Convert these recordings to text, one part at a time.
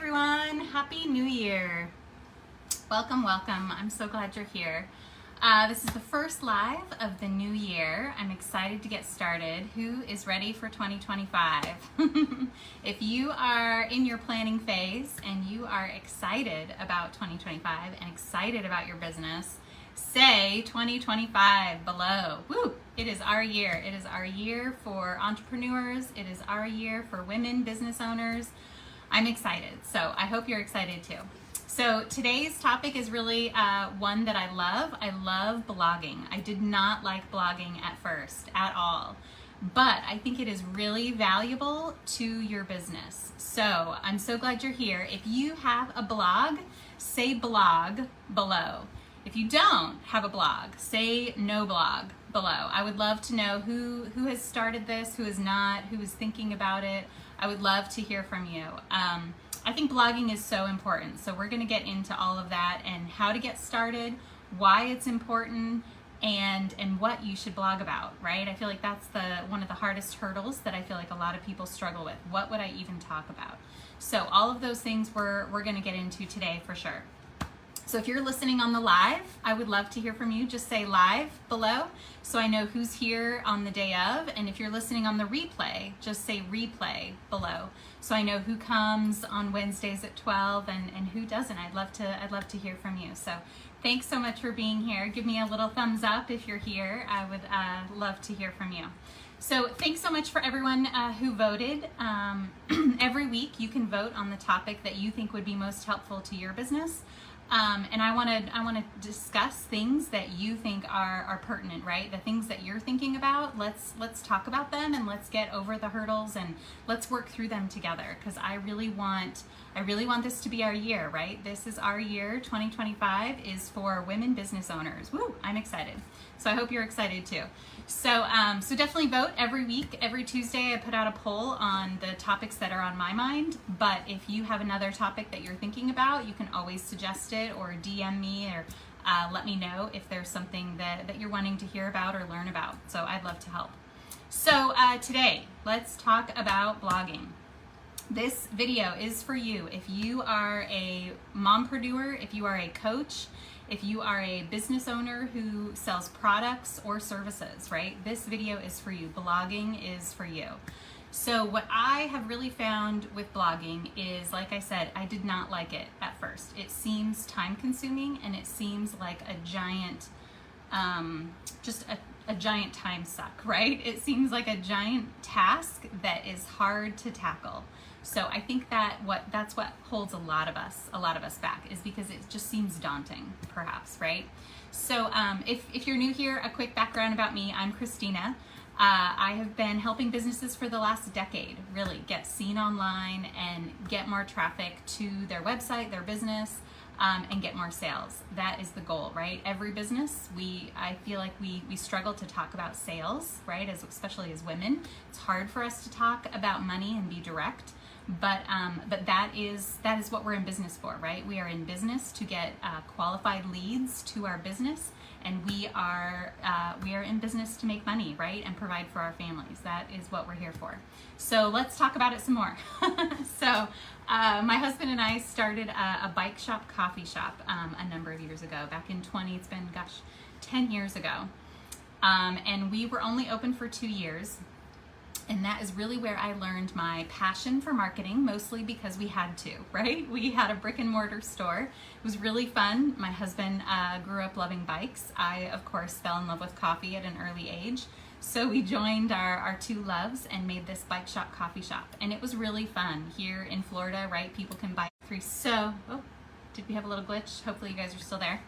everyone, Happy New Year. Welcome, welcome. I'm so glad you're here. This is the first live of the new year. I'm excited to get started. Who is ready for 2025? If you are in your planning phase and you are excited about 2025 and excited about your business, say 2025 below. Woo! It is our year. It is our year for entrepreneurs. It is our year for women business owners. I'm excited, so I hope you're excited too. So today's topic is really one that I love. I love blogging. I did not like blogging at first at all, but I think it is really valuable to your business. So I'm so glad you're here. If you have a blog, say blog below. If you don't have a blog, say no blog below. I would love to know who has started this, who is not, who is thinking about it. I would love to hear from you. I think blogging is so important. So we're going to get into all of that and how to get started, why it's important, and what you should blog about, right? I feel like that's one of the hardest hurdles that I feel like a lot of people struggle with. What would I even talk about? So all of those things we're going to get into today for sure. So if you're listening on the live, I would love to hear from you. Just say live below so I know who's here on the day of. And if you're listening on the replay, just say replay below so I know who comes on Wednesdays at 12 and who doesn't. I'd love to hear from you. So thanks so much for being here. Give me a little thumbs up if you're here. I would love to hear from you. So thanks so much for everyone who voted. Every week you can vote on the topic that you think would be most helpful to your business. And I want to discuss things that you think are pertinent, right? The things that you're thinking about. Let's talk about them and let's get over the hurdles and let's work through them together. Because I really want this to be our year, right? This is our year. 2025 is for women business owners. Woo! I'm excited. So I hope you're excited too. So definitely vote every week. Every Tuesday I put out a poll on the topics that are on my mind. But if you have another topic that you're thinking about, you can always suggest it or DM me or let me know if there's something that you're wanting to hear about or learn about. So I'd love to help. So today, let's talk about blogging. This video is for you. If you are a mompreneur, if you are a coach, if you are a business owner who sells products or services, right? This video is for you. Blogging is for you. So what I have really found with blogging is, like I said, I did not like it at first. It seems time consuming and it seems like a giant, just a giant time suck, right? It seems like a giant task that is hard to tackle. So I think that's what holds a lot of us back, is because it just seems daunting, perhaps, right? So if you're new here, a quick background about me. I'm Kristina. I have been helping businesses for the last decade, really get seen online and get more traffic to their website, their business, and get more sales. That is the goal, right? Every business, I feel like we struggle to talk about sales, right? Especially as women, it's hard for us to talk about money and be direct. But that is what we're in business for, right? We are in business to get qualified leads to our business, and we are in business to make money, right, and provide for our families. That is what we're here for. So let's talk about it some more. So my husband and I started a bike shop, coffee shop a number of years ago, back in it's been 10 years ago, and we were only open for 2 years. And that is really where I learned my passion for marketing, mostly because we had to, right? We had a brick and mortar store. It was really fun. My husband grew up loving bikes. I, of course, fell in love with coffee at an early age. So we joined our two loves and made this bike shop, coffee shop. And it was really fun here in Florida, right? People can buy free. So, did we have a little glitch? Hopefully you guys are still there.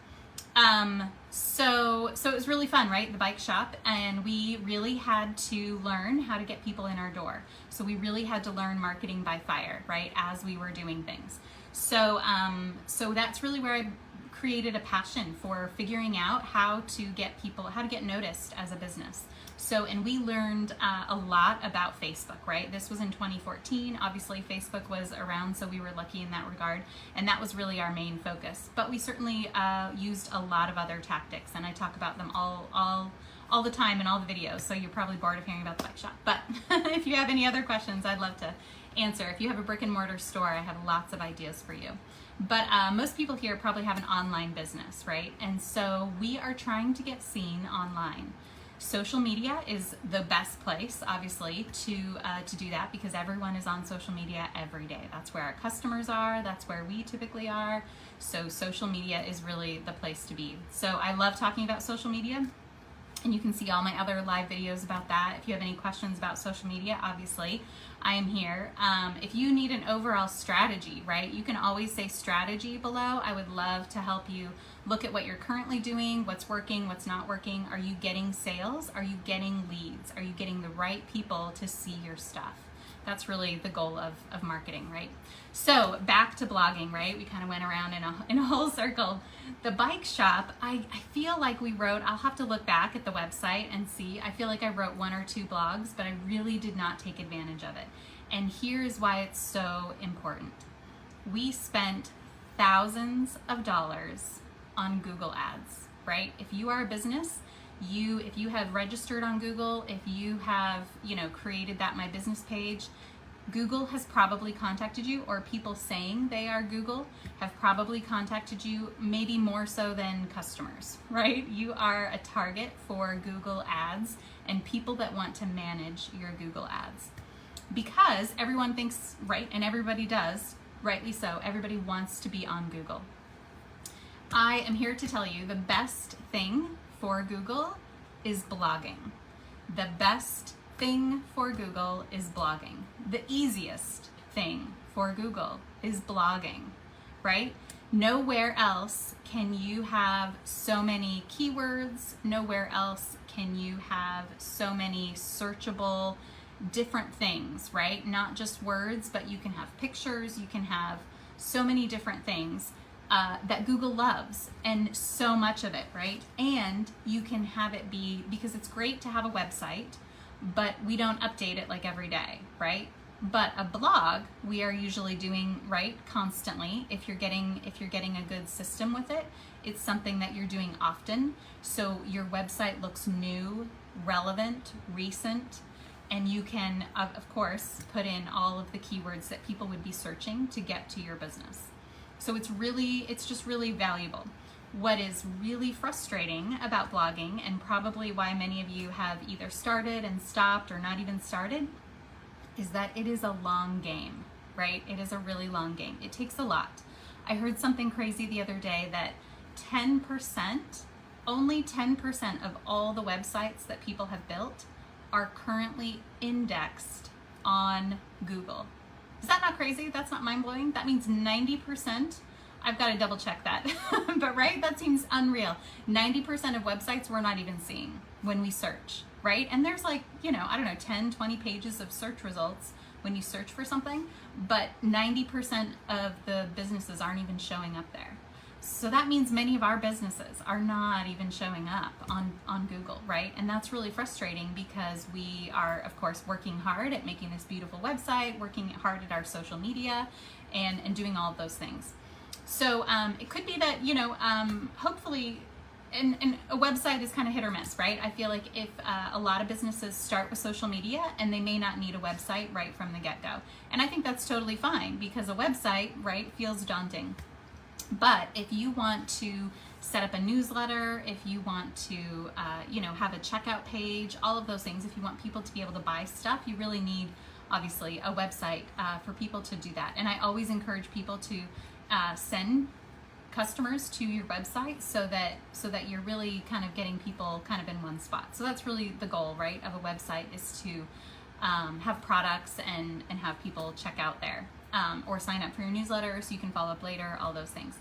So it was really fun, right? The bike shop, and we really had to learn how to get people in our door. So we really had to learn marketing by fire, right? As we were doing things. So that's really where I created a passion for figuring out how to get noticed as a business. So, and we learned a lot about Facebook, right? This was in 2014. Obviously, Facebook was around, so we were lucky in that regard. And that was really our main focus. But we certainly used a lot of other tactics, and I talk about them all all the time in all the videos, so you're probably bored of hearing about the bike shop. But if you have any other questions, I'd love to answer. If you have a brick and mortar store, I have lots of ideas for you. But most people here probably have an online business, right? And so we are trying to get seen online. Social media is the best place, obviously, to do that, because everyone is on social media every day. That's where our customers are. That's where we typically are. So social media is really the place to be. So I love talking about social media, and you can see all my other live videos about that. If you have any questions about social media, obviously, I am here. If you need an overall strategy, right, you can always say strategy below. I would love to help you look at what you're currently doing, what's working, what's not working. Are you getting sales? Are you getting leads? Are you getting the right people to see your stuff? That's really the goal of marketing, right? So back to blogging, right? We kind of went around in a whole circle. The bike shop, I feel like we wrote, I'll have to look back at the website and see. I feel like I wrote 1 or 2 blogs, but I really did not take advantage of it. And here's why it's so important. We spent thousands of dollars on Google ads, right? If you are a business, if you have registered on Google, if you have, created that My Business page, Google has probably contacted you, or people saying they are Google have probably contacted you, maybe more so than customers, right? You are a target for Google ads and people that want to manage your Google ads, because everyone thinks, right, and everybody does, rightly so, everybody wants to be on Google. I am here to tell you the best thing for Google is blogging. The best thing for Google is blogging. The easiest thing for Google is blogging, right? Nowhere else can you have so many keywords. Nowhere else can you have so many searchable different things, right? Not just words, but you can have pictures, you can have so many different things that Google loves, and so much of it, right? And you can have it be, because it's great to have a website, but we don't update it like every day, right? But a blog, we are usually doing, right, constantly. If you're getting a good system with it, it's something that you're doing often. So your website looks new, relevant, recent, and you can, of course, put in all of the keywords that people would be searching to get to your business. So it's just really valuable. What is really frustrating about blogging, and probably why many of you have either started and stopped or not even started, is that it is a long game, right? It is a really long game. It takes a lot. I heard something crazy the other day that 10%, only 10% of all the websites that people have built are currently indexed on Google. Is that not crazy? That's not mind-blowing? That means 90%, I've got to double check that, but right, that seems unreal. 90% of websites we're not even seeing when we search, right? And there's like, I don't know, 10, 20 pages of search results when you search for something, but 90% of the businesses aren't even showing up there. So that means many of our businesses are not even showing up on Google, right? And that's really frustrating, because we are, of course, working hard at making this beautiful website, working hard at our social media, and doing all of those things. So it could be that, hopefully, and a website is kind of hit or miss, right? I feel like if a lot of businesses start with social media and they may not need a website right from the get-go. And I think that's totally fine, because a website, right, feels daunting. But if you want to set up a newsletter, if you want to, have a checkout page, all of those things, if you want people to be able to buy stuff, you really need, obviously, a website for people to do that. And I always encourage people to send customers to your website so that you're really kind of getting people kind of in one spot. So that's really the goal, right, of a website, is to have products and have people check out there. Or sign up for your newsletter so you can follow up later, all those things.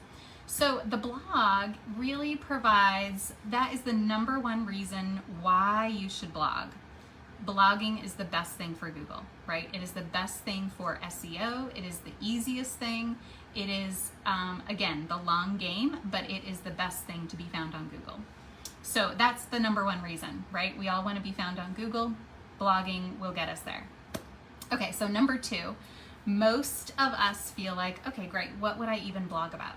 So the blog really provides, that is the number one reason why you should blog. Blogging is the best thing for Google, right? It is the best thing for SEO. It is the easiest thing. It is, again, the long game, but it is the best thing to be found on Google. So that's the number one reason, right? We all want to be found on Google. Blogging will get us there. Okay, so number 2. Most of us feel like, okay, great, what would I even blog about,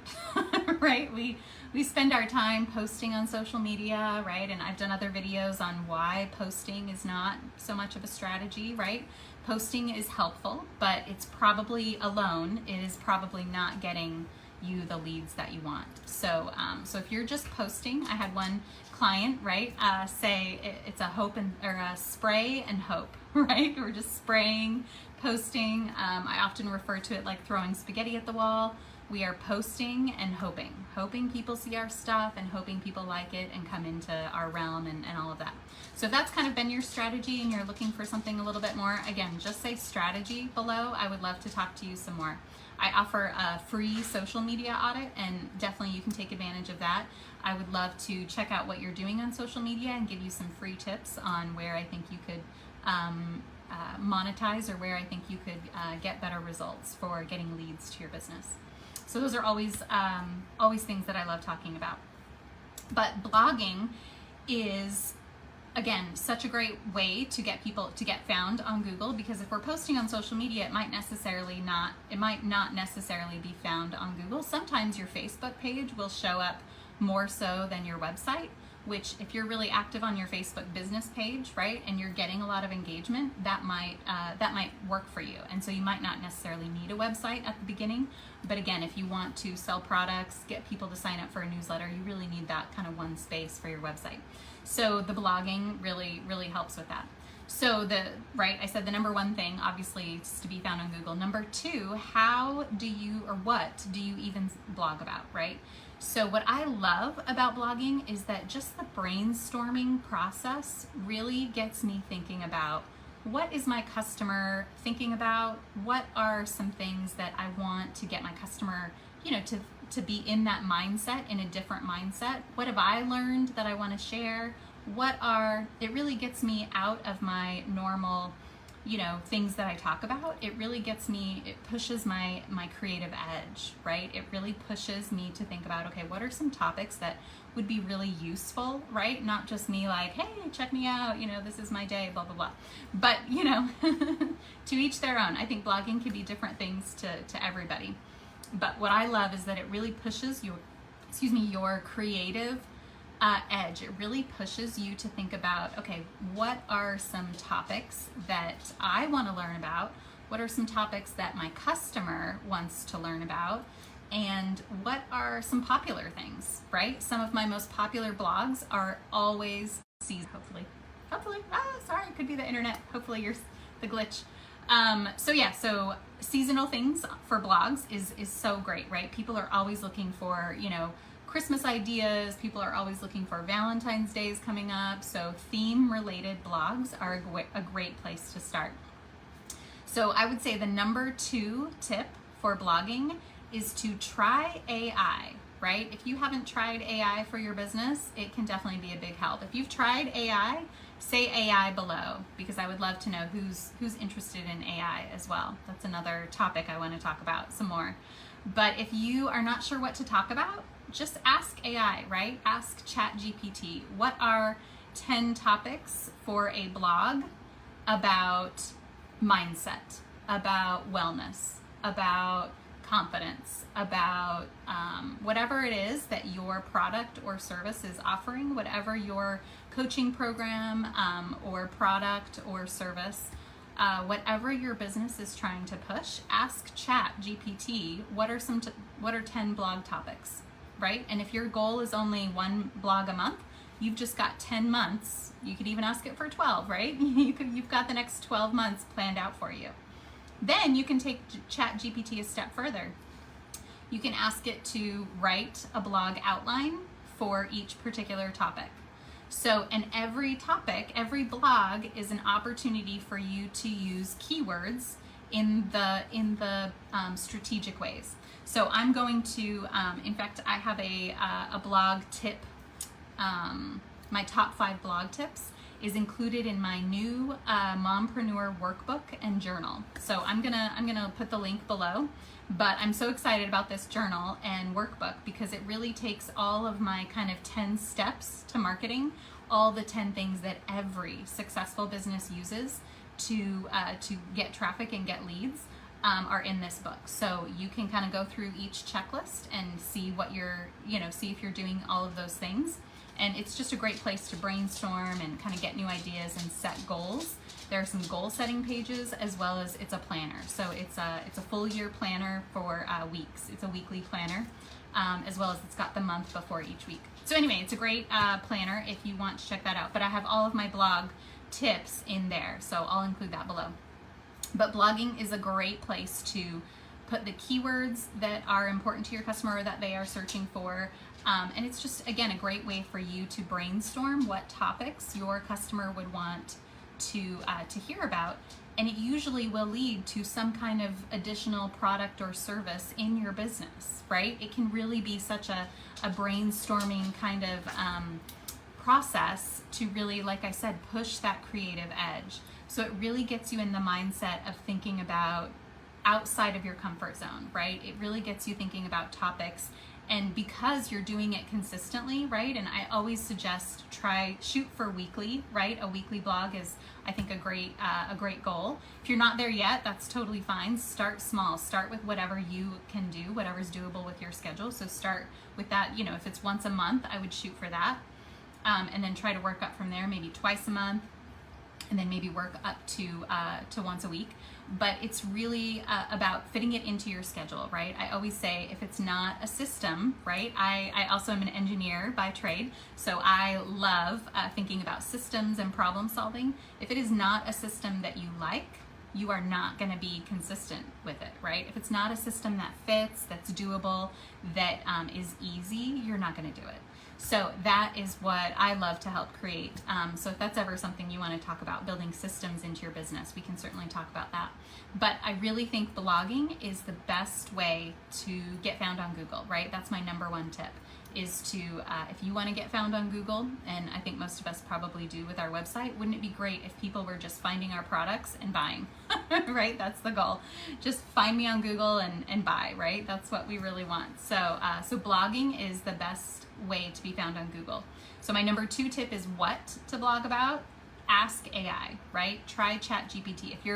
right? We spend our time posting on social media, right? And I've done other videos on why posting is not so much of a strategy, right? Posting is helpful, but it's probably alone, it is probably not getting you the leads that you want. So if you're just posting, I had one client, right, say it's a hope or a spray and hope, right? We're just spraying, posting. I often refer to it like throwing spaghetti at the wall. We are posting and hoping people see our stuff and hoping people like it and come into our realm and all of that. So if that's kind of been your strategy and you're looking for something a little bit more, again, just say strategy below. I would love to talk to you some more. I offer a free social media audit, and definitely you can take advantage of that. I would love to check out what you're doing on social media and give you some free tips on where I think you could monetize, or where I think you could get better results for getting leads to your business. So those are always things that I love talking about. But blogging is, again, such a great way to get people to get found on Google, because if we're posting on social media, it might not necessarily be found on Google. Sometimes your Facebook page will show up more so than your website, which if you're really active on your Facebook business page, right, and you're getting a lot of engagement, that might work for you. And so you might not necessarily need a website at the beginning, but again, if you want to sell products, get people to sign up for a newsletter, you really need that kind of one space for your website. So the blogging really helps with that. So I said the number one thing, obviously, is to be found on Google. Number two, what do you even blog about, right? So what I love about blogging is that just the brainstorming process really gets me thinking about, what is my customer thinking about? What are some things that I want to get my customer, to be in that mindset, in a different mindset? What have I learned that I want to share? It really gets me out of my normal, things that I talk about. It really it pushes my creative edge, right? It really pushes me to think about, okay, what are some topics that would be really useful, right? Not just me like, hey, check me out, this is my day, blah, blah, blah. But, to each their own. I think blogging can be different things to everybody. But what I love is that it really pushes your creative edge. It really pushes you to think about, okay, what are some topics that I want to learn about? What are some topics that my customer wants to learn about? And what are some popular things, right? Some of my most popular blogs are always seasonal, hopefully. Sorry, it could be the internet. Hopefully you're the glitch. So seasonal things for blogs is so great, right? People are always looking for, Christmas ideas. People are always looking for Valentine's Day is coming up. So theme related blogs are a great place to start. So I would say the number 2 tip for blogging is to try AI, right? If you haven't tried AI for your business, it can definitely be a big help. If you've tried AI, say AI below, because I would love to know who's interested in AI as well. That's another topic I want to talk about some more. But if you are not sure what to talk about, just ask AI, right? Ask ChatGPT. What are 10 topics for a blog about mindset, about wellness, about confidence, about whatever it is that your product or service is offering, whatever your coaching program or product or service, whatever your business is trying to push, ask ChatGPT, what are 10 blog topics, right? And if your goal is only 1 blog a month, you've just got 10 months. You could even ask it for 12, right? You've got the next 12 months planned out for you. Then you can take ChatGPT a step further. You can ask it to write a blog outline for each particular topic. So, and every topic, every blog is an opportunity for you to use keywords in the strategic ways. So I'm going to, in fact, I have a blog tip. My top 5 blog tips is included in my new Mompreneur workbook and journal. So I'm gonna put the link below. But I'm so excited about this journal and workbook because it really takes all of my kind of 10 steps to marketing, all the 10 things that every successful business uses to get traffic and get leads. are in this book. So you can kind of go through each checklist and see what you're, see if you're doing all of those things. And it's just a great place to brainstorm and kind of get new ideas and set goals. There are some goal setting pages, as well as it's a planner. So it's a full year planner for weeks. It's a weekly planner, as well as it's got the month before each week. So anyway, it's a great planner if you want to check that out. But I have all of my blog tips in there, so I'll include that below. But blogging is a great place to put the keywords that are important to your customer or that they are searching for. And it's just, again, a great way for you to brainstorm what topics your customer would want to hear about. And it usually will lead to some kind of additional product or service in your business, right? It can really be such a brainstorming kind of process to really, like I said, push that creative edge. So it really gets you in the mindset of thinking about outside of your comfort zone, right? It really gets you thinking about topics. And because you're doing it consistently, right? And I always suggest shoot for weekly, right? A weekly blog is, I think, a great goal. If you're not there yet, that's totally fine. Start small. Start with whatever you can do, whatever's doable with your schedule. So start with that. If it's once a month, I would shoot for that, and then try to work up from there. Maybe twice a month, and then maybe work up to once a week. But it's really about fitting it into your schedule, right? I always say, if it's not a system, right? I also am an engineer by trade, so I love thinking about systems and problem solving. If it is not a system that you like, you are not going to be consistent with it, right? If it's not a system that fits, that's doable, that is easy, you're not going to do it. So that is what I love to help create. So if that's ever something you want to talk about, building systems into your business, we can certainly talk about that. But I really think blogging is the best way to get found on Google, right? That's my number one tip, is to, if you want to get found on Google, and I think most of us probably do with our website, wouldn't it be great if people were just finding our products and buying, right? That's the goal. Just find me on Google and buy, right? That's what we really want. So, so blogging is the best way to be found on Google. So my number 2 tip is what to blog about. Ask AI, right? Try ChatGPT. If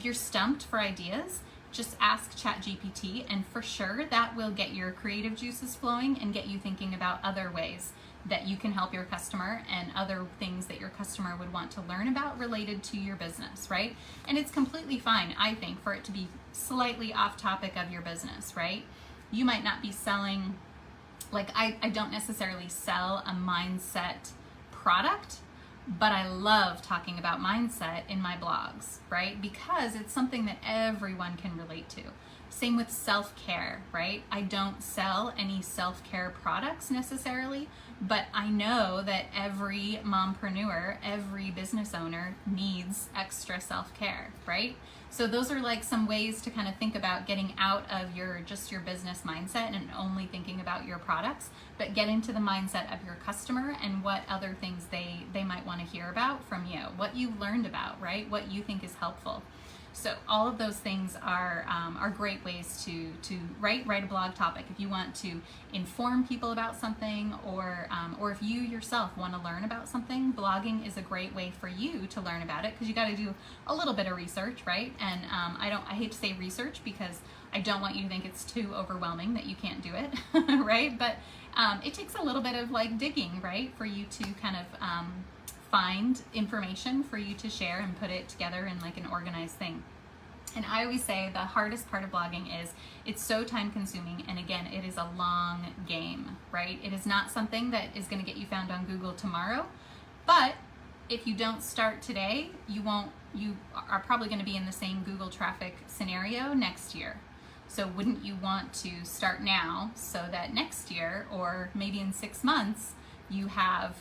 you're stumped for ideas, just ask ChatGPT, and for sure that will get your creative juices flowing and get you thinking about other ways that you can help your customer and other things that your customer would want to learn about related to your business, right? And it's completely fine, I think, for it to be slightly off topic of your business, right? You might not be selling, like I don't necessarily sell a mindset product, but I love talking about mindset in my blogs, right? Because it's something that everyone can relate to. Same with self-care, right? I don't sell any self-care products necessarily, but I know that every mompreneur, every business owner needs extra self-care, right? So those are like some ways to kind of think about getting out of just your business mindset and only thinking about your products, but get into the mindset of your customer and what other things they might want to hear about from you, what you've learned about, right? What you think is helpful. So all of those things are great ways to write a blog topic. If you want to inform people about something, or if you yourself want to learn about something, blogging is a great way for you to learn about it, because you got to do a little bit of research, right? And I hate to say research, because I don't want you to think it's too overwhelming that you can't do it, right? But it takes a little bit of like digging, right, for you to kind of find information for you to share and put it together in like an organized thing. And I always say the hardest part of blogging is it's so time consuming, and again, it is a long game, right? It is not something that is going to get you found on Google tomorrow, but if you don't start today, you are probably going to be in the same Google traffic scenario next year. So wouldn't you want to start now so that next year, or maybe in 6 months, you have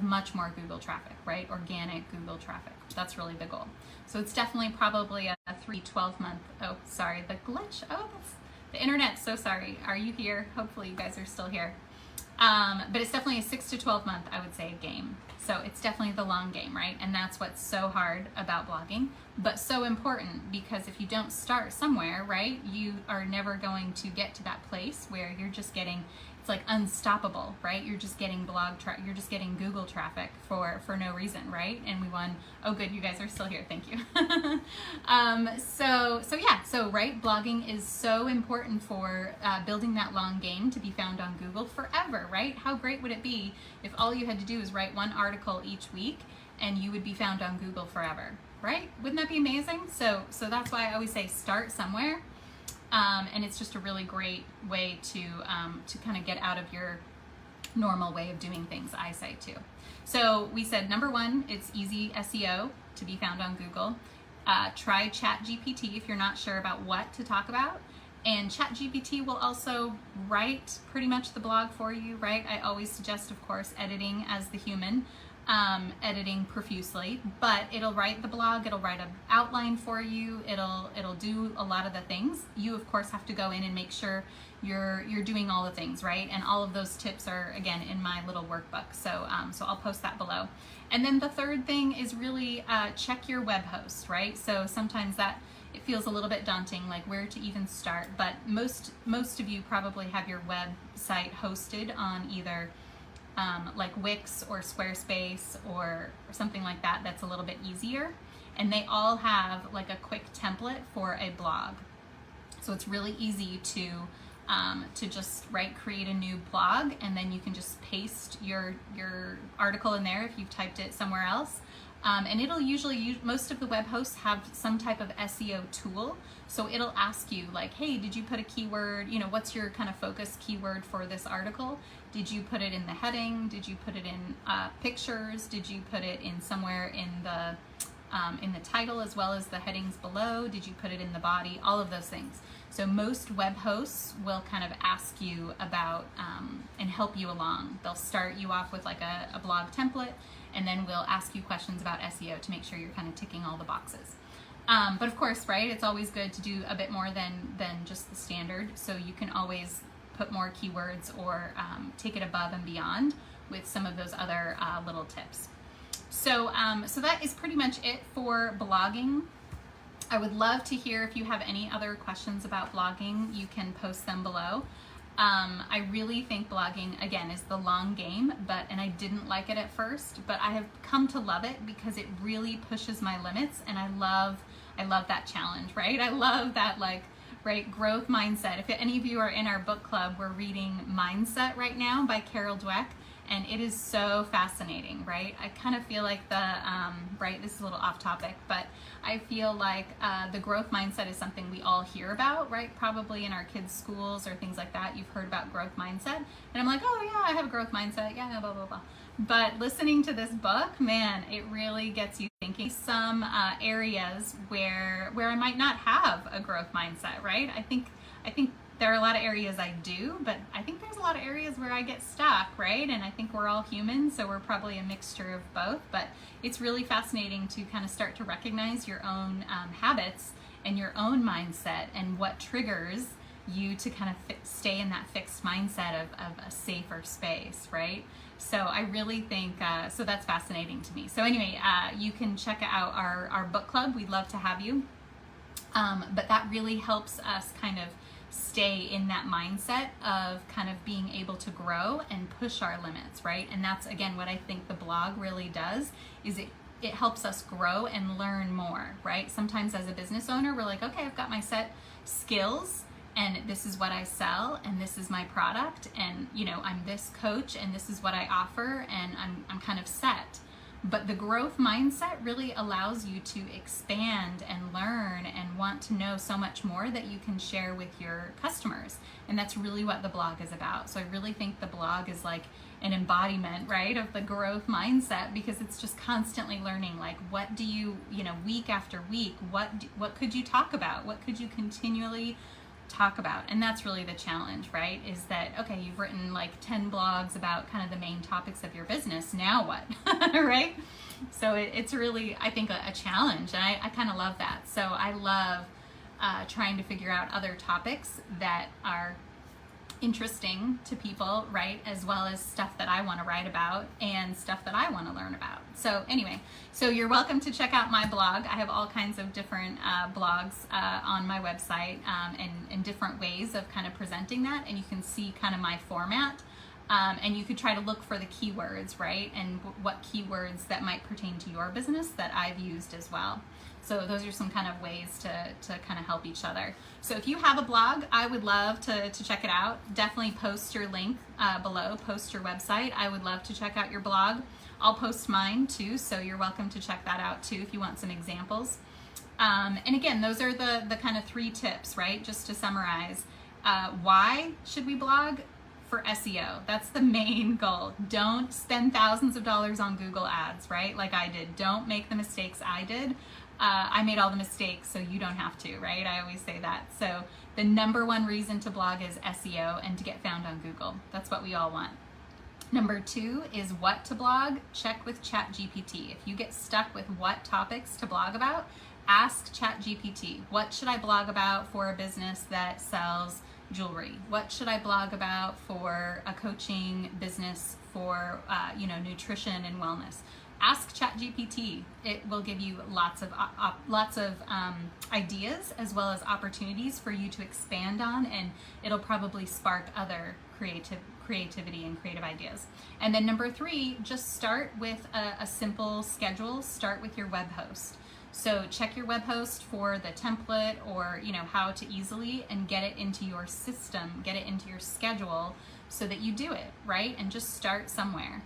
much more Google traffic, right? Organic Google traffic. That's really the goal. So it's definitely probably a 12 month, oh, sorry, the glitch. Oh, that's the internet. So sorry. Are you here? Hopefully you guys are still here. But it's definitely a 6 to 12 month, I would say, game. So it's definitely the long game, right? And that's what's so hard about blogging, but so important, because if you don't start somewhere, right, you are never going to get to that place where you're just getting it's like unstoppable, right? You're just getting you're just getting Google traffic for no reason, right? And we won. Oh, good, you guys are still here. Thank you. So right, blogging is so important for building that long game to be found on Google forever, right? How great would it be if all you had to do is write one article each week and you would be found on Google forever, right? Wouldn't that be amazing? So that's why I always say start somewhere. And it's just a really great way to kind of get out of your normal way of doing things, I say too. So we said, number one, it's easy SEO to be found on Google. Try ChatGPT if you're not sure about what to talk about. And ChatGPT will also write pretty much the blog for you, right? I always suggest, of course, editing as the human. Editing profusely, but it'll write the blog, it'll write an outline for you, it'll do a lot of the things. You of course have to go in and make sure you're doing all the things, right? And all of those tips are again in my little workbook, so I'll post that below. And then the third thing is really check your web host, right? So sometimes that it feels a little bit daunting, like where to even start, but most of you probably have your website hosted on either like Wix or Squarespace or something like that. That's a little bit easier, and they all have like a quick template for a blog, so it's really easy to just create a new blog, and then you can just paste your article in there if you've typed it somewhere else. And it'll usually most of the web hosts have some type of SEO tool, so it'll ask you like, hey, did you put a keyword, what's your kind of focus keyword for this article? Did you put it in the heading? Did you put it in pictures? Did you put it in somewhere in the title as well as the headings below? Did you put it in the body? All of those things. So most web hosts will kind of ask you about and help you along. They'll start you off with like a blog template, and then we'll ask you questions about SEO to make sure you're kind of ticking all the boxes. But of course, right, it's always good to do a bit more than just the standard, so you can always put more keywords or take it above and beyond with some of those other little tips. So that is pretty much it for blogging. I would love to hear if you have any other questions about blogging. You can post them below. I really think blogging, again, is the long game, and I didn't like it at first, but I have come to love it because it really pushes my limits, and I love that challenge, right? I love that, growth mindset. If any of you are in our book club, we're reading Mindset right now by Carol Dweck, and it is so fascinating, right? I kind of feel like this is a little off topic, but I feel like the growth mindset is something we all hear about, right? Probably in our kids' schools or things like that, you've heard about growth mindset. And I'm like, oh yeah, I have a growth mindset, yeah, blah, blah, blah. But listening to this book, man, it really gets you thinking. Some areas where I might not have a growth mindset, right? I think there are a lot of areas I do, but I think there's a lot of areas where I get stuck, right? And I think we're all human, so we're probably a mixture of both, but it's really fascinating to kind of start to recognize your own habits and your own mindset and what triggers you to kind of stay in that fixed mindset of a safer space, right? So I really think, so that's fascinating to me. So anyway, you can check out our book club. We'd love to have you. But that really helps us kind of stay in that mindset of kind of being able to grow and push our limits, right? And that's, again, what I think the blog really does, is it helps us grow and learn more, right? Sometimes as a business owner, we're like, okay, I've got my set skills, and this is what I sell, and this is my product, and I'm this coach, and this is what I offer, and I'm kind of set. But the growth mindset really allows you to expand and learn and want to know so much more that you can share with your customers. And that's really what the blog is about. So I really think the blog is like an embodiment, right, of the growth mindset, because it's just constantly learning, like, what do you, week after week, what could you talk about? What could you continually talk about? And that's really the challenge, right? Is that, okay, you've written like 10 blogs about kind of the main topics of your business. Now what? Right? So it's really, I think, a challenge. And I kind of love that. So I love trying to figure out other topics that are interesting to people, right? As well as stuff that I want to write about and stuff that I want to learn about. So anyway, so you're welcome to check out my blog. I have all kinds of different blogs on my website and different ways of kind of presenting that. And you can see kind of my format. And you could try to look for the keywords, right? And what keywords that might pertain to your business that I've used as well. So those are some kind of ways to kind of help each other. So if you have a blog, I would love to check it out. Definitely post your link below, post your website. I would love to check out your blog. I'll post mine too, so you're welcome to check that out too if you want some examples. And again, those are the kind of 3 tips, right? Just to summarize. Why should we blog? For SEO. That's the main goal. Don't spend thousands of dollars on Google ads, right? Like I did. Don't make the mistakes I did. I made all the mistakes, so you don't have to, right? I always say that. So the number 1 reason to blog is SEO and to get found on Google. That's what we all want. Number 2 is what to blog. Check with ChatGPT. If you get stuck with what topics to blog about, ask ChatGPT. What should I blog about for a business that sells jewelry? What should I blog about for a coaching business for nutrition and wellness? Ask ChatGPT. It will give you lots of ideas as well as opportunities for you to expand on, and it'll probably spark other creativity and creative ideas. And then number 3, just start with a simple schedule. Start with your web host. So check your web host for the template or how to easily and get it into your system, get it into your schedule so that you do it, right? And just start somewhere.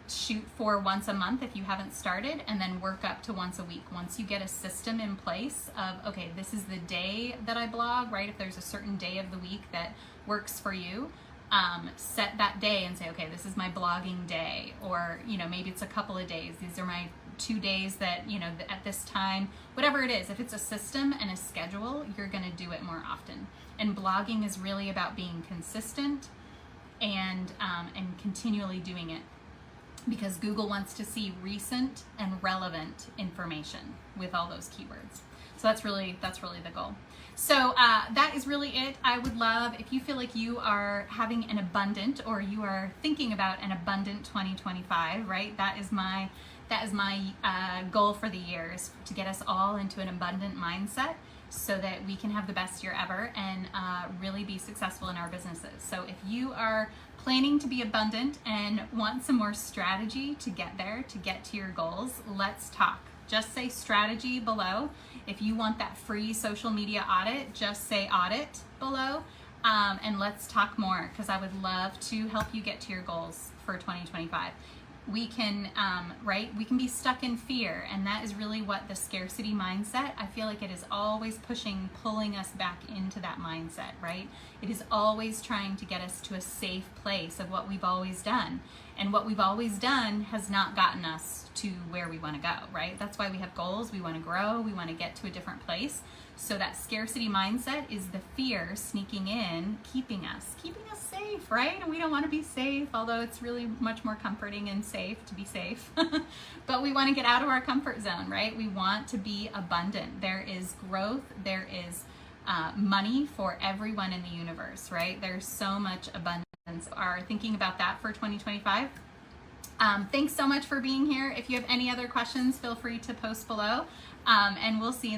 Shoot for once a month if you haven't started, and then work up to once a week. Once you get a system in place of, okay, this is the day that I blog, right? If there's a certain day of the week that works for you, set that day and say, okay, this is my blogging day, or maybe it's a couple of days. These are my 2 days that at this time, whatever it is. If it's a system and a schedule, you're going to do it more often. And blogging is really about being consistent and continually doing it, because Google wants to see recent and relevant information with all those keywords. So that's really the goal. So that is really it. I would love if you feel like you are having an abundant, or you are thinking about an abundant 2025, right? That is my goal for the year, is to get us all into an abundant mindset so that we can have the best year ever and really be successful in our businesses. So if you are planning to be abundant and want some more strategy to get there, to get to your goals, let's talk. Just say strategy below. If you want that free social media audit, just say audit below, and let's talk more, because I would love to help you get to your goals for 2025. We can, we can be stuck in fear, and that is really what the scarcity mindset, I feel like it is always pulling us back into that mindset, right? It is always trying to get us to a safe place of what we've always done. And what we've always done has not gotten us to where we want to go, right? That's why we have goals. We want to grow. We want to get to a different place. So that scarcity mindset is the fear sneaking in, keeping us safe, right? And we don't want to be safe, although it's really much more comforting and safe to be safe. But we want to get out of our comfort zone, right? We want to be abundant. There is growth. There is money for everyone in the universe, right? There's so much abundance. Are thinking about that for 2025. Thanks so much for being here. If you have any other questions, feel free to post below, and we'll see you in the